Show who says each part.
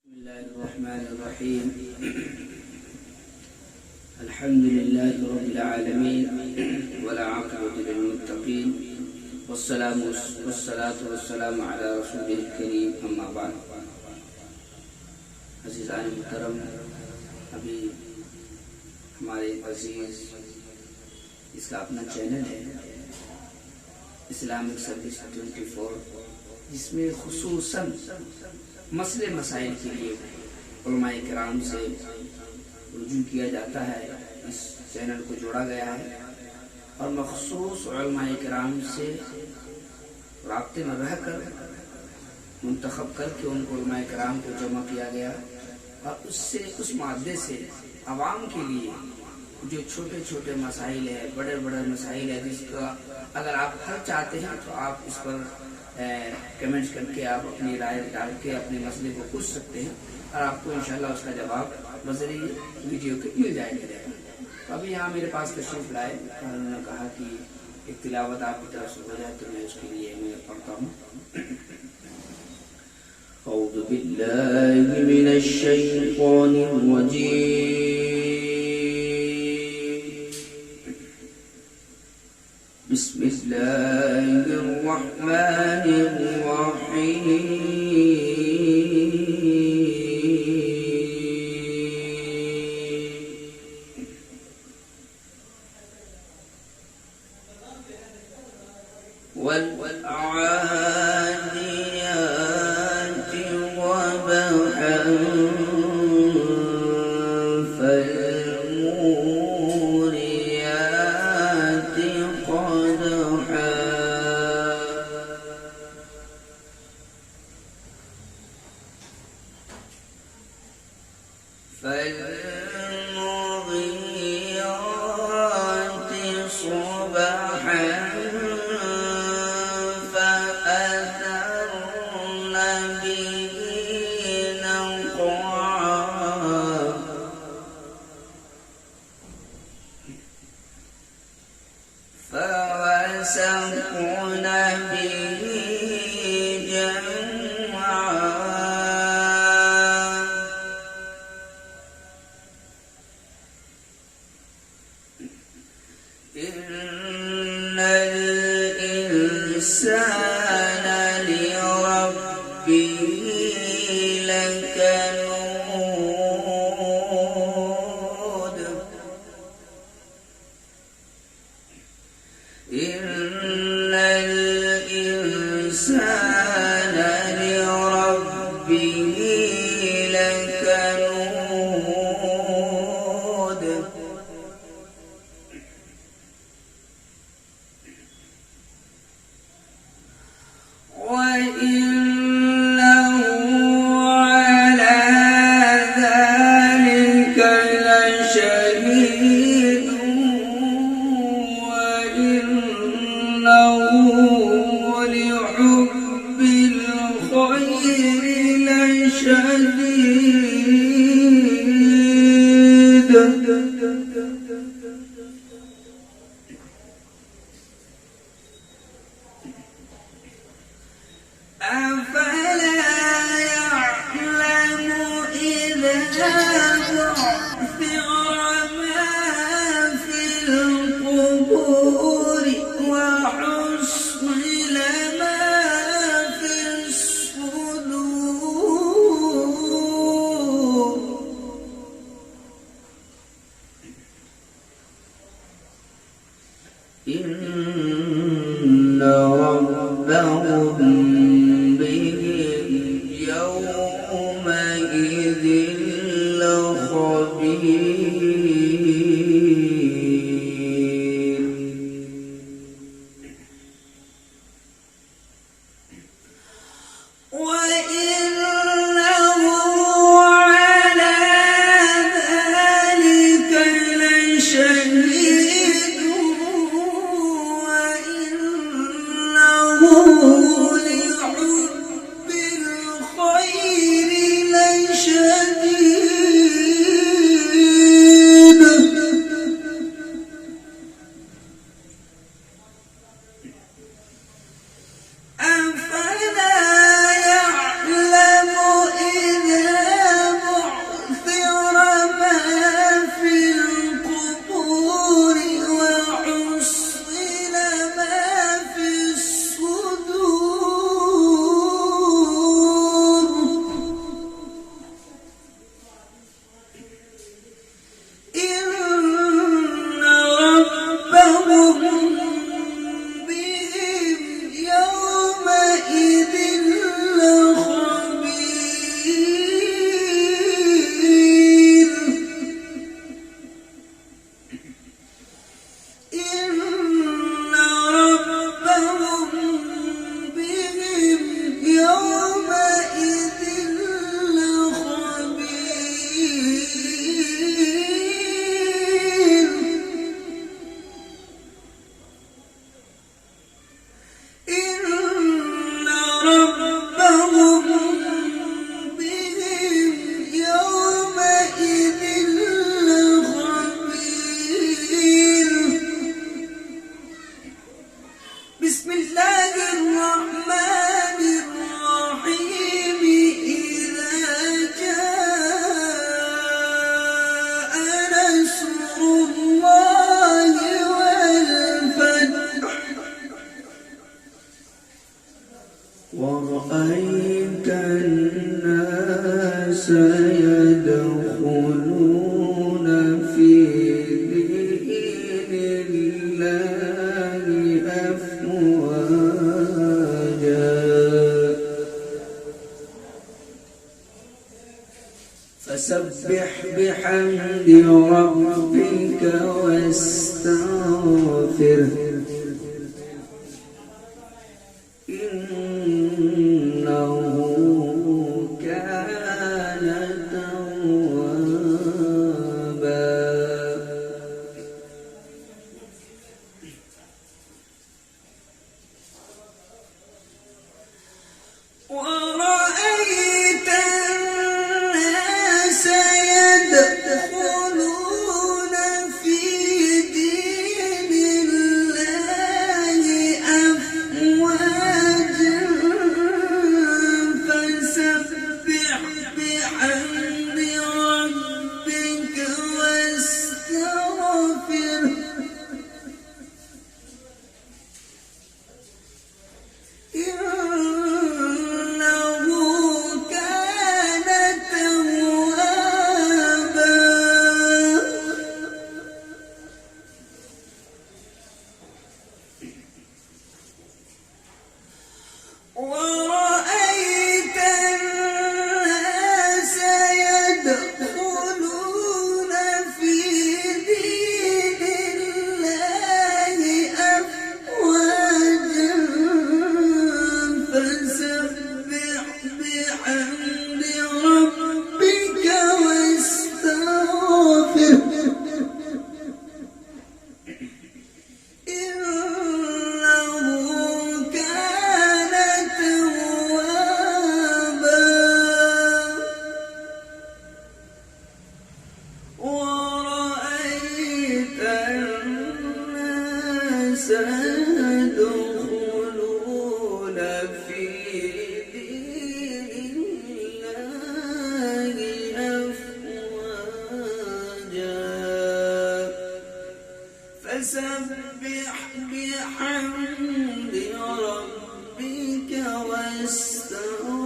Speaker 1: बिस्मिल्लाहिर्रहमानिर्रहीम अल्हम्दुलिल्लाहि रब्बिल आलमीन वला आक़िबतु लिल मुत्तक़ीन वस्सलातु वस्सलामु अला रसूलिल करीम अम्मा बाद। अज़ीज़ान मुहतरम, अभी हमारे अज़ीज़ इसका अपना चैनल है इस्लामिक सर्विस 24, जिसमें खुसूसन मसले मसाइल के लिए उलमाए किराम से रुजू किया जाता है। इस चैनल को जोड़ा गया है और मखसूस उलमाए किराम से राब्ते में रहकर मुंतखब करके उन उलमाए किराम को जमा किया गया और उससे उस मादे से आवाम के लिए जो छोटे छोटे मसाइल है, बड़े बड़े मसाइल है, जिसका अगर आप हल चाहते हैं तो आप इस पर कमेंट्स करके आप अपनी राय डाल के अपने मसले को पूछ सकते हैं और आपको इंशाल्लाह उसका जवाब बज़रिए वीडियो के मिल जाएगा। तो अभी यहाँ मेरे पास तशरीफ लाए और उन्होंने कहा कि एक तिलावत आपकी तरफ से हो जाए, तो मैं उसके लिए मैं पढ़ता हूँ। औज़ु बिल्लाहि मिनश शैतानिर रजीम। बिस्मिल्लाहिर्रहमानिर्रहीम। والعاديات ضبحا فالموريات قدحا فالمغيرات صبحا فأثرن به نقعا فوسطن به جمعا إن الإنسان لربه لكنود إن الإنسان لربه لكنود وإنه على ذلك لشهيد وإنه لحب الخير لشديد أفلا يعلم إذا بعثر ما في القبور وحصل ما في الصدور إن ربهم بهم يومئذ لخبير وإنه على ذلك لشهيد وإنه ربهم بهم يومئذ لخبير. بسم الله الرحمن الرحيم. إذا جاء نصر الله والفتح ورأيت الناس يدخلون في دين الله أفواجا فسبح بحمد ربك واستغفره إنه كان توابا. ورأيت الناس يدخلون في دين الله أفواجا فسبح بحمد ربك واستغفره إنه كان توابا. ورأيت الناس يدخلون في دين الله أفواجا فسبح بحمد ربك واستغفره إنه كان توابا. ورأيت الناس يدخلون في دين الله أفواجا فسبح بحمد ربك واستغفره